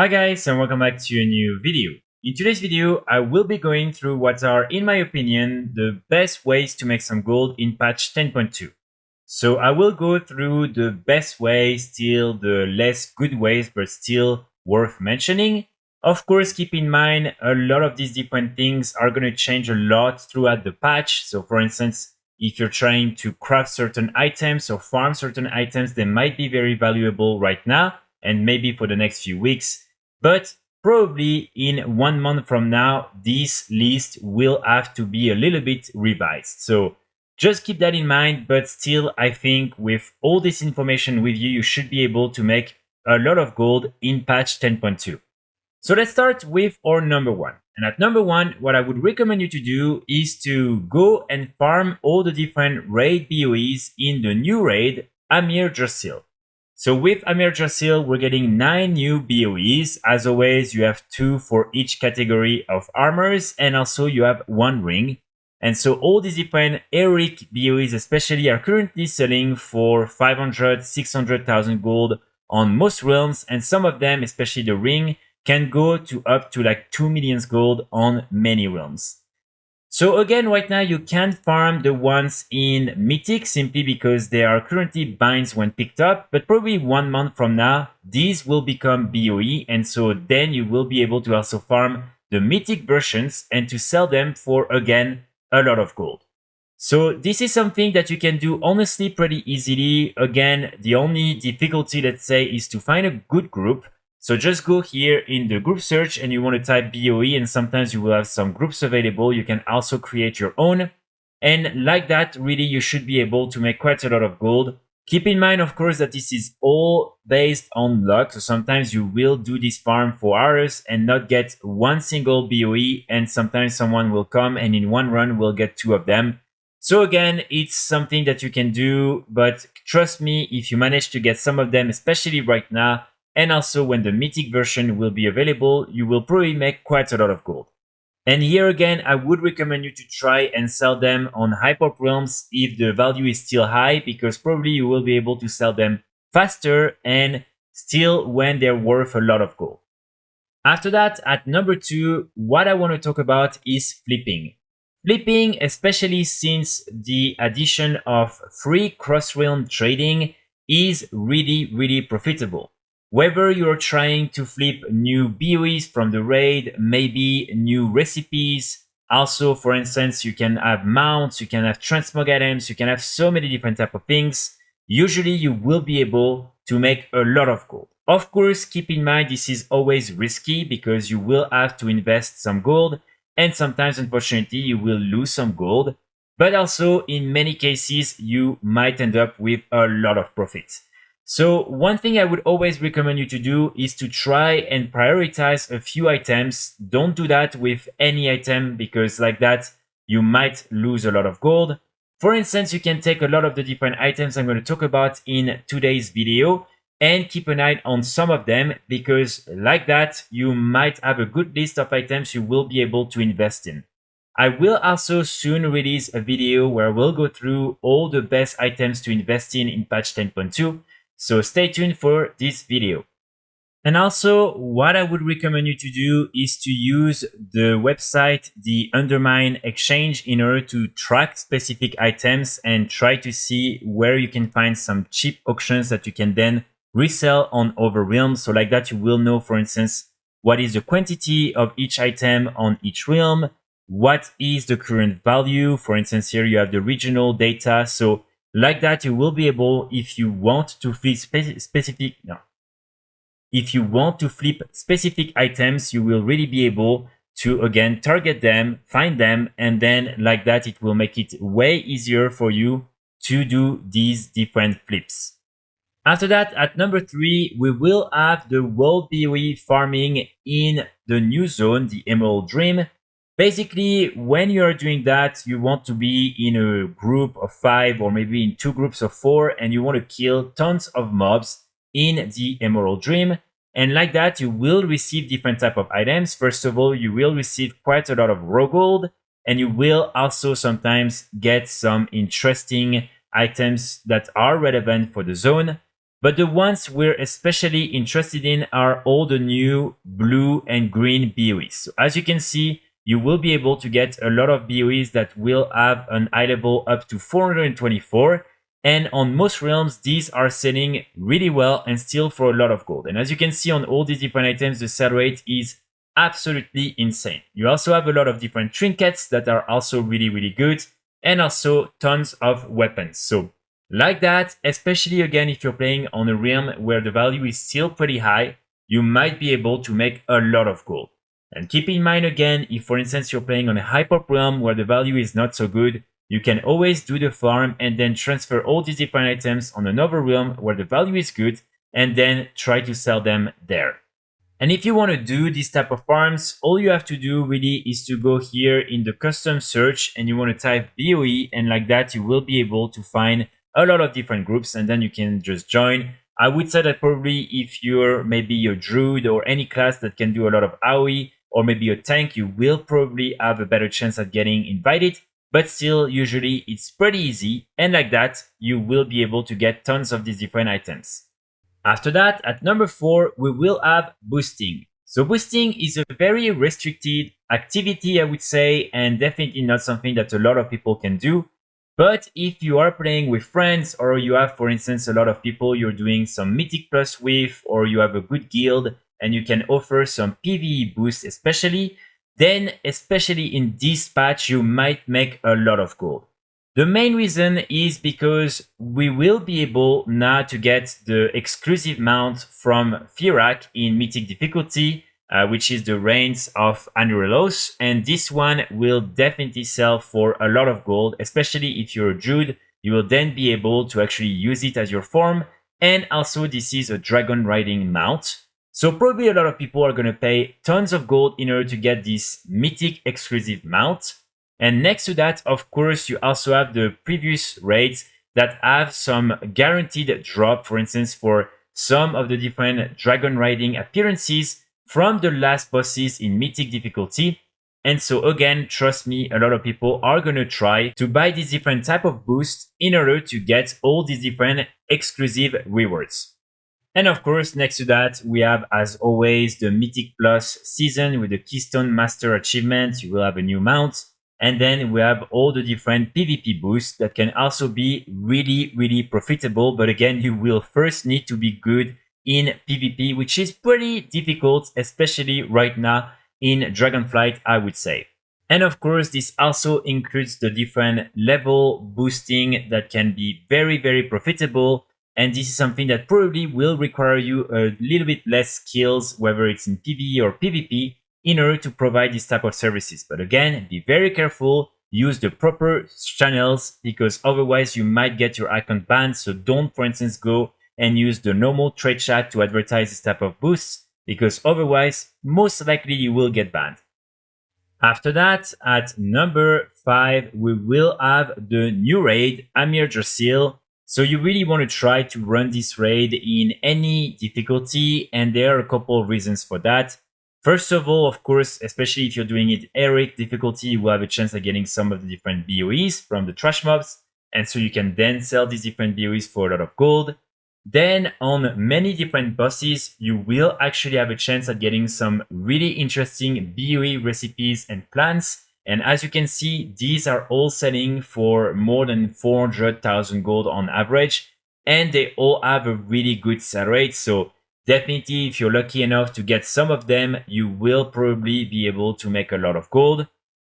Hi guys, and welcome back to a new video. In today's video, I will be going through what are, in my opinion, the best ways to make some gold in patch 10.2. So I will go through the best ways, still the less good ways, but still worth mentioning. Of course, keep in mind, a lot of these different things are going to change a lot throughout the patch. So for instance, if you're trying to craft certain items or farm certain items, they might be very valuable right now and maybe for the next few weeks. But probably in 1 month from now, this list will have to be a little bit revised. So just keep that in mind. But still, I think with all this information with you, you should be able to make a lot of gold in patch 10.2. So let's start with our number one. And at number one, what I would recommend you to do is to go and farm all the different raid BoEs in the new raid, Amirdrassil. So with Amirdrassil, we're getting 9 new BoEs. As always, you have 2 for each category of armors, and also you have 1 ring. And so all these different heroic BoEs especially are currently selling for 500, 600,000 gold on most realms, and some of them, especially the ring, can go to up to like 2 million gold on many realms. So again, right now you can't farm the ones in Mythic simply because they are currently binds when picked up, but probably 1 month from now, these will become BoE, and so then you will be able to also farm the Mythic versions and to sell them for, again, a lot of gold. So this is something that you can do honestly pretty easily. Again, the only difficulty, let's say, is to find a good group. So just go here in the group search and you want to type BoE, and sometimes you will have some groups available. You can also create your own. And like that, really, you should be able to make quite a lot of gold. Keep in mind, of course, that this is all based on luck. So sometimes you will do this farm for hours and not get one single BoE. And sometimes someone will come and in one run will get 2 of them. So again, it's something that you can do. But trust me, if you manage to get some of them, especially right now, and also when the Mythic version will be available, you will probably make quite a lot of gold. And here again, I would recommend you to try and sell them on Hyperp realms if the value is still high, because probably you will be able to sell them faster and still when they're worth a lot of gold. After that, at number 2, what I want to talk about is flipping. Flipping, especially since the addition of free cross-realm trading, is really profitable. Whether you're trying to flip new BoEs from the raid, maybe new recipes. Also, for instance, you can have mounts, you can have transmog items, you can have so many different type of things. Usually you will be able to make a lot of gold. Of course, keep in mind this is always risky because you will have to invest some gold, and sometimes, unfortunately, you will lose some gold. But also, in many cases, you might end up with a lot of profits. So one thing I would always recommend you to do is to try and prioritize a few items. Don't do that with any item because like that, you might lose a lot of gold. For instance, you can take a lot of the different items I'm going to talk about in today's video and keep an eye on some of them because like that, you might have a good list of items you will be able to invest in. I will also soon release a video where we'll go through all the best items to invest in patch 10.2. So stay tuned for this video. And also, what I would recommend you to do is to use the website, the Undermine Exchange, in order to track specific items and try to see where you can find some cheap auctions that you can then resell on other realms. So like that, you will know, for instance, what is the quantity of each item on each realm, what is the current value. For instance, here you have the regional data. So like that, you will be able, if you want to flip specific items, you will really be able to, again, target them, find them, and then like that, it will make it way easier for you to do these different flips. After that, at number 3, we will have the world BoE farming in the new zone, the Emerald Dream. Basically, when you are doing that, you want to be in a group of 5 or maybe in 2 groups of 4, and you want to kill tons of mobs in the Emerald Dream. And like that, you will receive different type of items. First of all, you will receive quite a lot of raw gold, and you will also sometimes get some interesting items that are relevant for the zone. But the ones we're especially interested in are all the new blue and green BoEs. So as you can see, you will be able to get a lot of BoEs that will have an eye level up to 424. And on most realms, these are selling really well and still for a lot of gold. And as you can see on all these different items, the sell rate is absolutely insane. You also have a lot of different trinkets that are also really good, and also tons of weapons. So like that, especially again, if you're playing on a realm where the value is still pretty high, you might be able to make a lot of gold. And keep in mind again, if for instance you're playing on a high pop realm where the value is not so good, you can always do the farm and then transfer all these different items on another realm where the value is good and then try to sell them there. And if you want to do this type of farms, all you have to do really is to go here in the custom search and you want to type BoE, and like that you will be able to find a lot of different groups and then you can just join. I would say that probably if you're maybe a druid or any class that can do a lot of AoE, or maybe a tank, you will probably have a better chance at getting invited. But still, usually it's pretty easy, and like that, you will be able to get tons of these different items. After that, at number 4, we will have boosting. So boosting is a very restricted activity, I would say, and definitely not something that a lot of people can do. But if you are playing with friends, or you have, for instance, a lot of people you're doing some Mythic Plus with, or you have a good guild, and you can offer some PvE boost especially, then especially in this patch, you might make a lot of gold. The main reason is because we will be able now to get the exclusive mount from Firak in Mythic difficulty, which is the Reigns of Amirdrassil, and this one will definitely sell for a lot of gold, especially if you're a druid. You will then be able to actually use it as your form, and also this is a dragon riding mount. So probably a lot of people are going to pay tons of gold in order to get this mythic exclusive mount. And next to that, of course, you also have the previous raids that have some guaranteed drop, for instance, for some of the different dragon riding appearances from the last bosses in mythic difficulty. And so again, trust me, a lot of people are going to try to buy these different type of boosts in order to get all these different exclusive rewards. And of course, next to that, we have, as always, the Mythic Plus season with the Keystone Master achievement. You will have a new mount. And then we have all the different PvP boosts that can also be really profitable. But again, you will first need to be good in PvP, which is pretty difficult, especially right now in Dragonflight, I would say. And of course, this also includes the different level boosting that can be very profitable. And this is something that probably will require you a little bit less skills, whether it's in PvE or PvP, in order to provide this type of services. But again, be very careful, use the proper channels, because otherwise you might get your account banned. So don't, for instance, go and use the normal trade chat to advertise this type of boosts, because otherwise, most likely you will get banned. After that, at number 5, we will have the new raid, Amirdrassil. So you really want to try to run this raid in any difficulty, and there are a couple of reasons for that. First of all, of course, especially if you're doing it heroic difficulty, you will have a chance of getting some of the different BoEs from the trash mobs, and so you can then sell these different BoEs for a lot of gold. Then on many different bosses, you will actually have a chance at getting some really interesting BoE recipes and plans. And as you can see, these are all selling for more than 400,000 gold on average, and they all have a really good sell rate. So definitely, if you're lucky enough to get some of them, you will probably be able to make a lot of gold.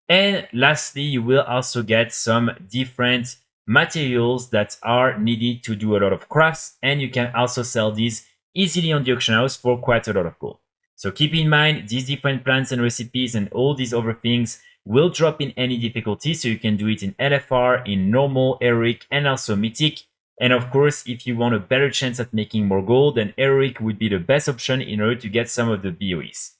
And lastly, you will also get some different materials that are needed to do a lot of crafts, and you can also sell these easily on the auction house for quite a lot of gold. So keep in mind, these different plants and recipes and all these other things will drop in any difficulty, so you can do it in LFR, in normal, heroic, and also mythic. And of course, if you want a better chance at making more gold, then heroic would be the best option in order to get some of the BoEs.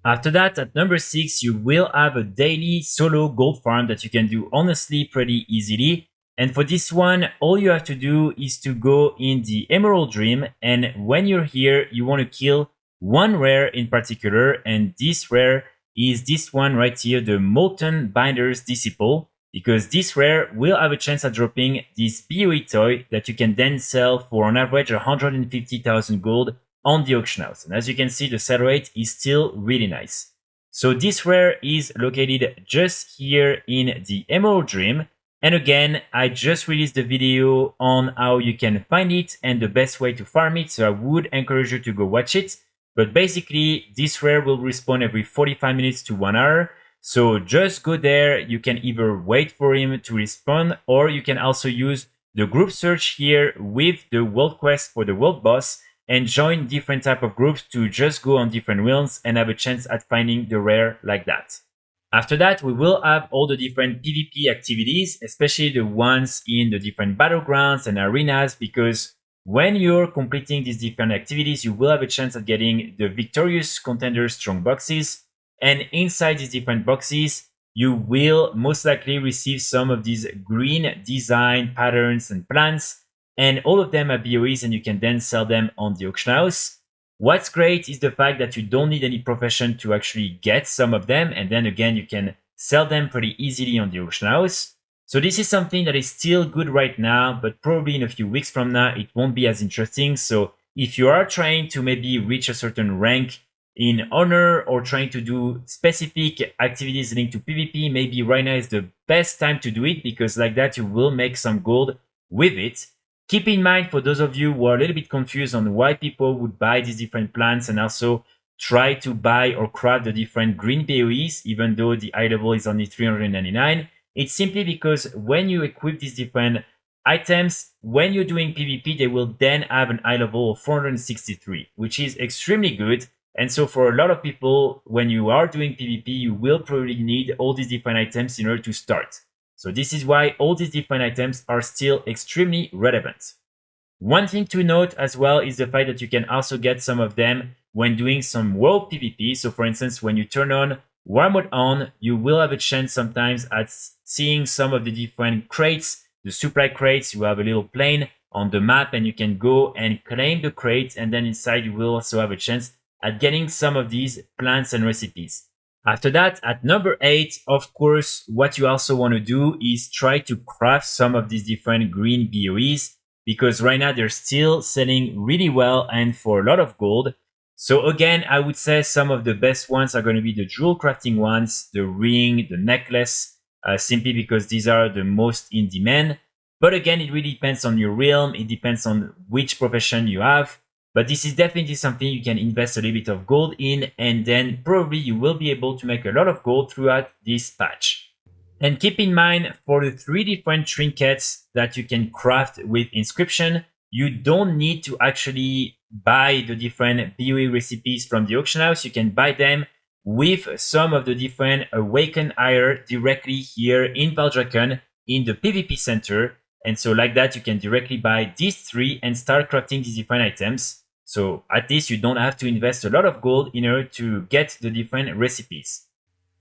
After that, at number 6, you will have a daily solo gold farm that you can do honestly pretty easily. And for this one, all you have to do is to go in the Emerald Dream, and when you're here, you want to kill one rare in particular, and this rare is this one right here, the Molten Binder's Disciple. because this rare will have a chance at dropping this BoE toy that you can then sell for on average 150,000 gold on the auction house. And as you can see, the sell rate is still really nice. So this rare is located just here in the Emerald Dream. And again, I just released the video on how you can find it and the best way to farm it, so I would encourage you to go watch it. But basically, this rare will respawn every 45 minutes to 1 hour. So just go there. You can either wait for him to respawn, or you can also use the group search here with the world quest for the world boss and join different type of groups to just go on different realms and have a chance at finding the rare like that. After that, we will have all the different PvP activities, especially the ones in the different battlegrounds and arenas, because when you're completing these different activities, you will have a chance at getting the Victorious Contender Strong boxes. And inside these different boxes, you will most likely receive some of these green design patterns and plants. And all of them are BoEs, and you can then sell them on the auction house. What's great is the fact that you don't need any profession to actually get some of them. And then again, you can sell them pretty easily on the auction house. So this is something that is still good right now, but probably in a few weeks from now, it won't be as interesting. So if you are trying to maybe reach a certain rank in honor or trying to do specific activities linked to PvP, maybe right now is the best time to do it, because like that, you will make some gold with it. Keep in mind, for those of you who are a little bit confused on why people would buy these different plants and also try to buy or craft the different green BoEs, even though the eye level is only 399, it's simply because when you equip these different items, when you're doing PvP, they will then have an eye level of 463, which is extremely good. And so for a lot of people, when you are doing PvP, you will probably need all these different items in order to start. So this is why all these different items are still extremely relevant. One thing to note as well is the fact that you can also get some of them when doing some world PvP. So for instance, when you turn on War Mode on, you will have a chance sometimes at seeing some of the different crates, the supply crates. You have a little plane on the map and you can go and claim the crate, and then inside you will also have a chance at getting some of these plants and recipes. After that, at number 8, of course, what you also want to do is try to craft some of these different green BoEs, because right now they're still selling really well and for a lot of gold. So again, I would say some of the best ones are going to be the jewel crafting ones, the ring, the necklace, simply because these are the most in demand. But again, it really depends on your realm. It depends on which profession you have. But this is definitely something you can invest a little bit of gold in, and then probably you will be able to make a lot of gold throughout this patch. And keep in mind, for the 3 different trinkets that you can craft with inscription, you don't need to actually buy the different BoE recipes from the auction house. You can buy them with some of the different Awakened Ire directly here in Valdraken in the PvP center. And so like that, you can directly buy these 3 and start crafting these different items. So at least you don't have to invest a lot of gold in order to get the different recipes.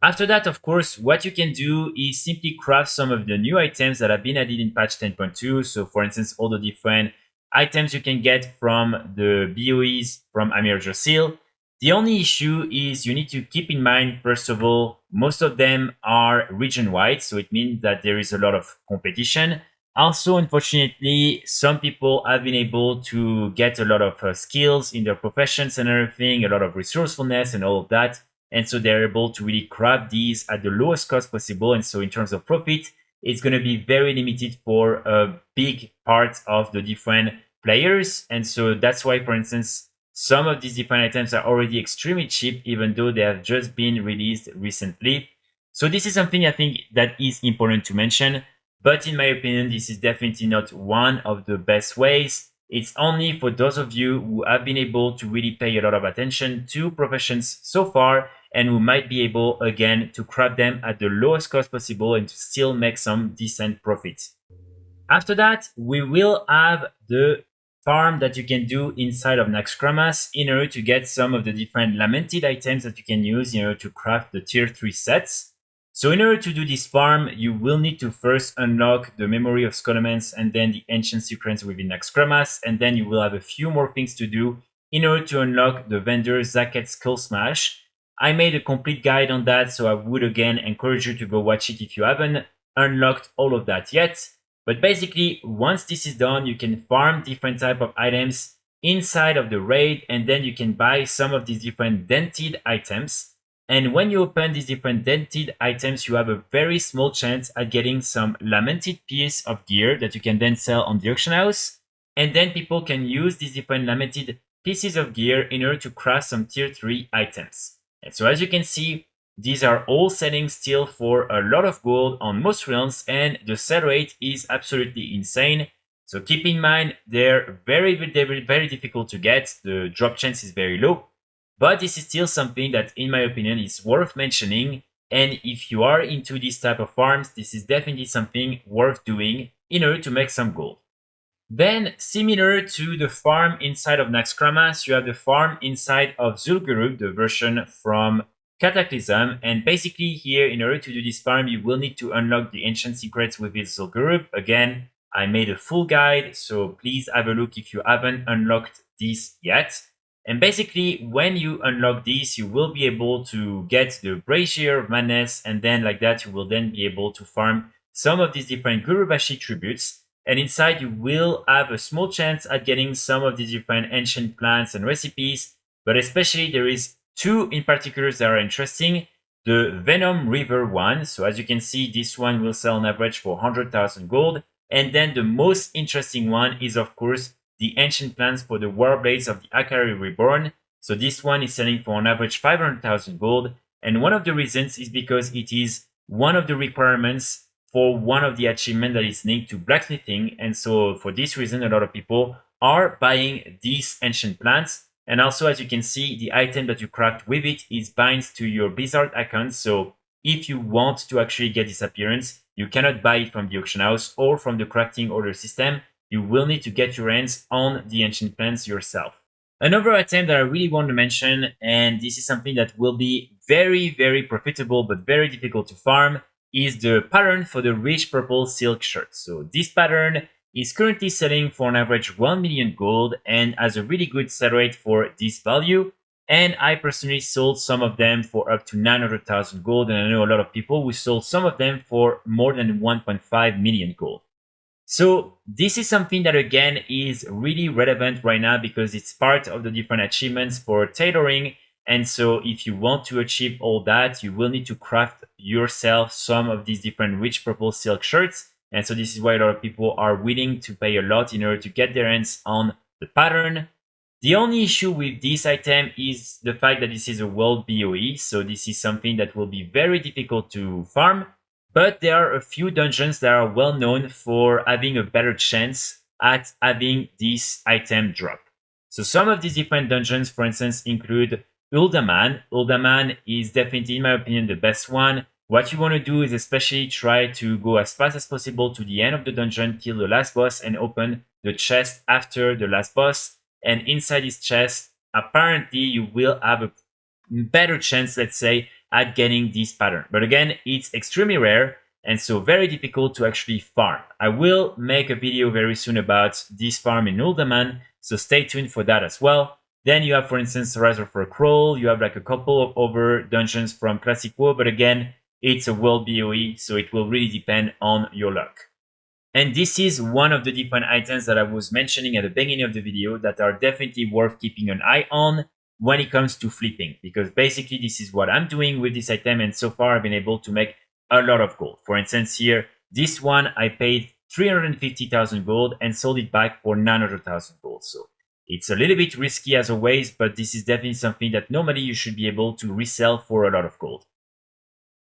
After that, of course, what you can do is simply craft some of the new items that have been added in patch 10.2. So for instance, all the different items you can get from the BoEs from Amirdrassil. The only issue is you need to keep in mind, first of all, most of them are region-wide. So it means that there is a lot of competition. Also, unfortunately, some people have been able to get a lot of skills in their professions and everything, a lot of resourcefulness and all of that. And so they're able to really grab these at the lowest cost possible. And so in terms of profit, it's going to be very limited for a big part of the different players. And so that's why, for instance, some of these different items are already extremely cheap, even though they have just been released recently. So this is something I think that is important to mention. But in my opinion, this is definitely not one of the best ways. It's only for those of you who have been able to really pay a lot of attention to professions so far, and who might be able, again, to craft them at the lowest cost possible and to still make some decent profits. After that, we will have the farm that you can do inside of Naxxramass in order to get some of the different lamented items that you can use in order to craft the tier 3 sets. So in order to do this farm, you will need to first unlock the Memory of Skullments and then the Ancient Secrets within Naxxramass, and then you will have a few more things to do in order to unlock the vendor Zaket's Skull Smash. I made a complete guide on that, so I would again encourage you to go watch it if you haven't unlocked all of that yet. But basically, once this is done, you can farm different type of items inside of the raid, and then you can buy some of these different dented items. And when you open these different dented items, you have a very small chance at getting some lamented piece of gear that you can then sell on the auction house. And then people can use these different lamented pieces of gear in order to craft some tier 3 items. And so as you can see, these are all selling still for a lot of gold on most realms, and the sell rate is absolutely insane. So keep in mind, they're very difficult to get. The drop chance is very low, but this is still something that, in my opinion, is worth mentioning. And if you are into this type of farms, this is definitely something worth doing in order to make some gold. Then, similar to the farm inside of Naxxramass, you have the farm inside of Zul'Gurub, the version from Cataclysm. And basically here, in order to do this farm, you will need to unlock the ancient secrets within Zul'Gurub. Again, I made a full guide, so please have a look if you haven't unlocked this yet. And basically, when you unlock this, you will be able to get the Brazier of Madness, and then like that, you will then be able to farm some of these different Gurubashi tributes. And inside, you will have a small chance at getting some of these different ancient plants and recipes, but especially there is two in particular that are interesting. The Venom River one, so as you can see, this one will sell on average for 100,000 gold. And then the most interesting one is, of course, the ancient plants for the Warblades of the Akari Reborn. So this one is selling for on average 500,000 gold. And one of the reasons is because it is one of the requirements for one of the achievements that is linked to blacksmithing. And so for this reason, a lot of people are buying these ancient plants. And also, as you can see, the item that you craft with it is binds to your Blizzard account. So if you want to actually get this appearance, you cannot buy it from the auction house or from the crafting order system. You will need to get your hands on the ancient plants yourself. Another item that I really want to mention, and this is something that will be very profitable but very difficult to farm, is the pattern for the rich purple silk shirt. So this pattern is currently selling for an average 1 million gold and has a really good sell rate for this value. And I personally sold some of them for up to 900,000 gold, and I know a lot of people who sold some of them for more than 1.5 million gold. So this is something that again is really relevant right now because it's part of the different achievements for tailoring. And so if you want to achieve all that, you will need to craft yourself some of these different rich purple silk shirts. And so this is why a lot of people are willing to pay a lot in order to get their hands on the pattern. The only issue with this item is the fact that this is a world BoE. So this is something that will be very difficult to farm. But there are a few dungeons that are well known for having a better chance at having this item drop. So some of these different dungeons, for instance, include Uldaman. Uldaman is definitely, in my opinion, the best one. What you want to do is especially try to go as fast as possible to the end of the dungeon, kill the last boss, and open the chest after the last boss. And inside this chest, apparently you will have a better chance, let's say, at getting this pattern. But again, it's extremely rare and so very difficult to actually farm. I will make a video very soon about this farm in Uldaman, so stay tuned for that as well. Then you have, for instance, Razor for a Crawl. You have like a couple of other dungeons from Classic WoW, but again, it's a world BoE, so it will really depend on your luck. And this is one of the different items that I was mentioning at the beginning of the video that are definitely worth keeping an eye on when it comes to flipping, because basically this is what I'm doing with this item, and so far I've been able to make a lot of gold. For instance here, this one I paid 350,000 gold and sold it back for 900,000 gold. So it's a little bit risky as always, but this is definitely something that normally you should be able to resell for a lot of gold.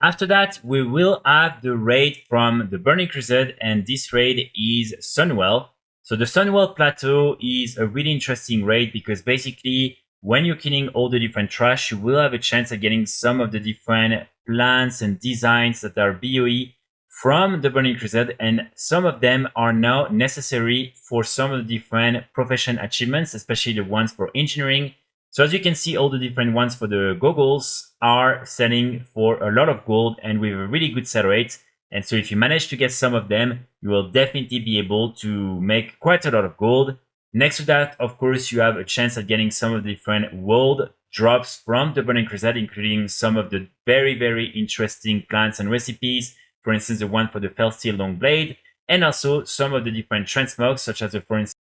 After that, we will have the raid from the Burning Crusade, and this raid is Sunwell. So the Sunwell Plateau is a really interesting raid because basically when you're killing all the different trash, you will have a chance at getting some of the different plants and designs that are BoE from the Burning Crusade, and some of them are now necessary for some of the different profession achievements, especially the ones for engineering. So as you can see, all the different ones for the goggles are selling for a lot of gold and with a really good sell rate. And so if you manage to get some of them, you will definitely be able to make quite a lot of gold. Next to that, of course, you have a chance at getting some of the different world drops from the Burning Crusade, including some of the very interesting plants and recipes. for instance, the one for the fell steel long blade, and also some of the different transmogs, such as the, for instance,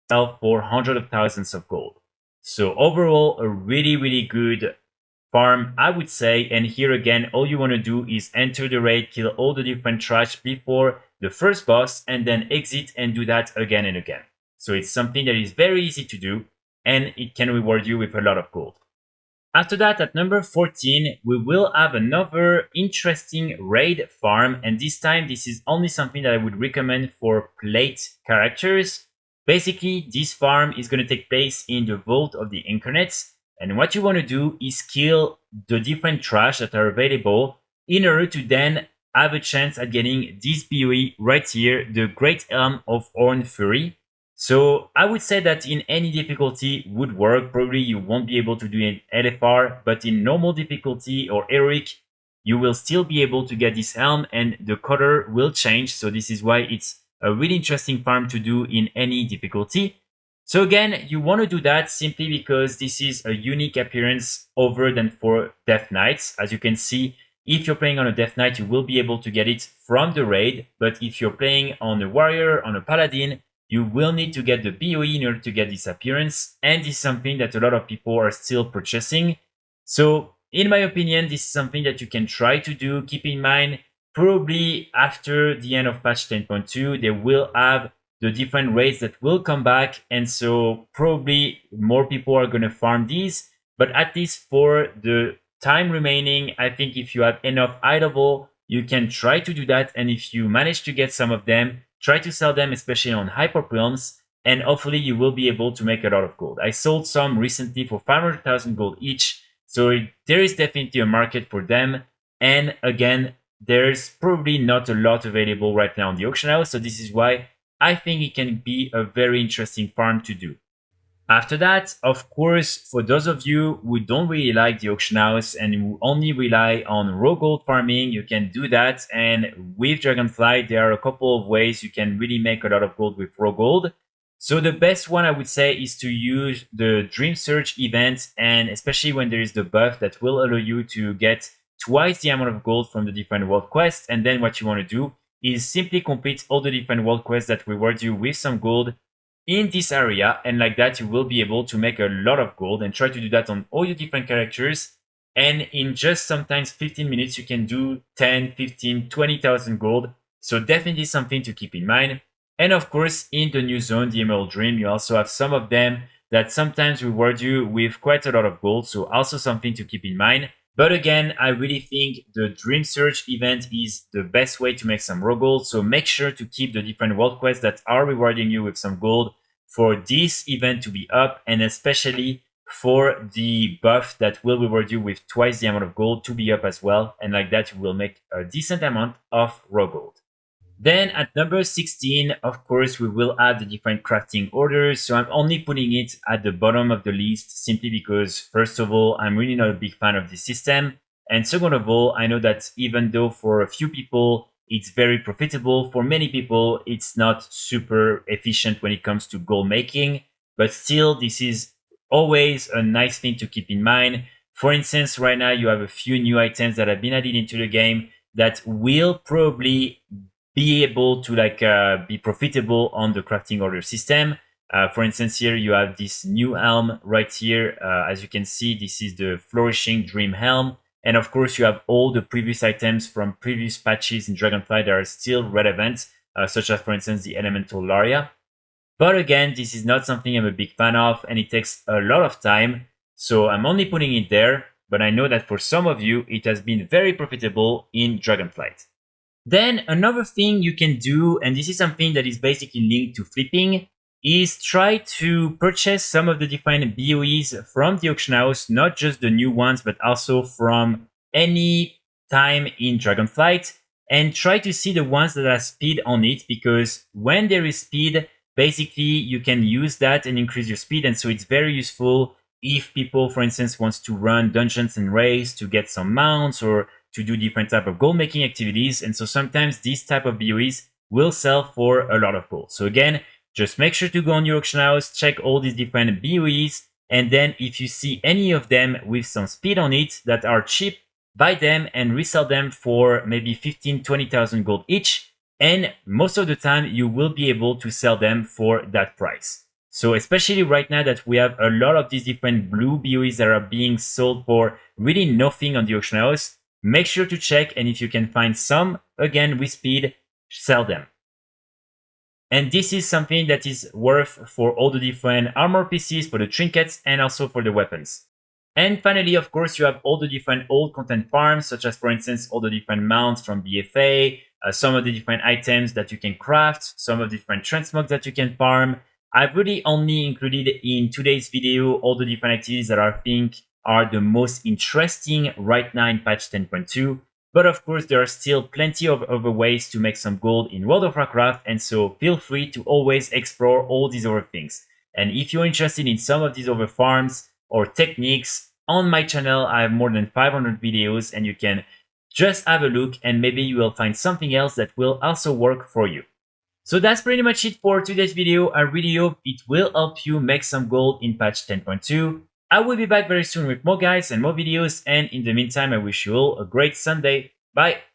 for hundreds of thousands of gold. So overall, a really good farm, I would say. And here again, all you want to do is enter the raid, kill all the different trash before the first boss, and then exit and do that again and again. So it's something that is very easy to do, and it can reward you with a lot of gold. After that, at number 14, we will have another interesting raid farm, and this time this is only something that I would recommend for plate characters. Basically, this farm is going to take place in the Vault of the Incarnates, and what you want to do is kill the different trash that are available in order to then have a chance at getting this BoE right here, the Great Helm of Horn Fury. So I would say that in any difficulty would work. Probably you won't be able to do it in LFR, but in normal difficulty or heroic, you will still be able to get this helm and the color will change. So this is why it's a really interesting farm to do in any difficulty. So again, you want to do that simply because this is a unique appearance over than for Death Knights. As you can see, if you're playing on a Death Knight, you will be able to get it from the raid. But if you're playing on a Warrior, on a Paladin, you will need to get the BoE in order to get this appearance, and this is something that a lot of people are still purchasing. So in my opinion, this is something that you can try to do. Keep in mind, probably after the end of patch 10.2, they will have the different raids that will come back, and so probably more people are going to farm these. But at least for the time remaining, I think if you have enough eye level, you can try to do that, and if you manage to get some of them, try to sell them, especially on hyper realms, and hopefully you will be able to make a lot of gold. I sold some recently for 500,000 gold each, so there is definitely a market for them. And again, there's probably not a lot available right now on the auction house, so this is why I think it can be a very interesting farm to do. After that, of course, for those of you who don't really like the auction house and who only rely on raw gold farming, you can do that. And with Dragonflight, there are a couple of ways you can really make a lot of gold with raw gold. So the best one I would say is to use the Dream Search event, and especially when there is the buff that will allow you to get twice the amount of gold from the different world quests. And then what you want to do is simply complete all the different world quests that reward you with some gold in this area, and like that you will be able to make a lot of gold, and try to do that on all your different characters. And in just sometimes 15 minutes you can do 10, 15, 20,000 gold. So definitely something to keep in mind. And of course, in the new zone, the Emerald Dream, you also have some of them that sometimes reward you with quite a lot of gold, so also something to keep in mind. But again, I really think the Dream Search event is the best way to make some raw gold, so make sure to keep the different world quests that are rewarding you with some gold for this event to be up, and especially for the buff that will reward you with twice the amount of gold to be up as well, and like that you will make a decent amount of raw gold. Then at number 16, of course, we will add the different crafting orders. So I'm only putting it at the bottom of the list simply because, first of all, I'm really not a big fan of this system. And second of all, I know that even though for a few people, it's very profitable, for many people, it's not super efficient when it comes to gold making. But still, this is always a nice thing to keep in mind. For instance, right now, you have a few new items that have been added into the game that will probably be able to be profitable on the crafting order system. For instance, here you have this new helm right here. As you can see, this is the Flourishing Dream Helm. And of course, you have all the previous items from previous patches in Dragonflight that are still relevant, such as, for instance, the Elemental Laria. But again, this is not something I'm a big fan of, and it takes a lot of time. So I'm only putting it there, but I know that for some of you, it has been very profitable in Dragonflight. Then another thing you can do, and this is something that is basically linked to flipping, is try to purchase some of the different BoEs from the auction house, not just the new ones, but also from any time in Dragonflight, and try to see the ones that have speed on it, because when there is speed, basically you can use that and increase your speed, and so it's very useful if people, for instance, wants to run dungeons and raids to get some mounts or to do different type of gold making activities. And so sometimes these type of BoEs will sell for a lot of gold. So again, just make sure to go on your auction house, check all these different BoEs, and then if you see any of them with some speed on it that are cheap, buy them and resell them for maybe 15, 20,000 gold each. And most of the time you will be able to sell them for that price. So especially right now that we have a lot of these different blue BoEs that are being sold for really nothing on the auction house, make sure to check, and if you can find some, again, with speed, sell them. And this is something that is worth for all the different armor pieces, for the trinkets, and also for the weapons. And finally, of course, you have all the different old content farms, such as, for instance, all the different mounts from BFA, some of the different items that you can craft, some of the different transmogs that you can farm. I've really only included in today's video all the different activities that I think are the most interesting right now in patch 10.2. But of course, there are still plenty of other ways to make some gold in World of Warcraft, and so feel free to always explore all these other things. And if you're interested in some of these other farms or techniques, on my channel I have more than 500 videos, and you can just have a look and maybe you will find something else that will also work for you. So that's pretty much it for today's video. I really hope it will help you make some gold in patch 10.2. I will be back very soon with more guides and more videos, and in the meantime I wish you all a great Sunday. Bye!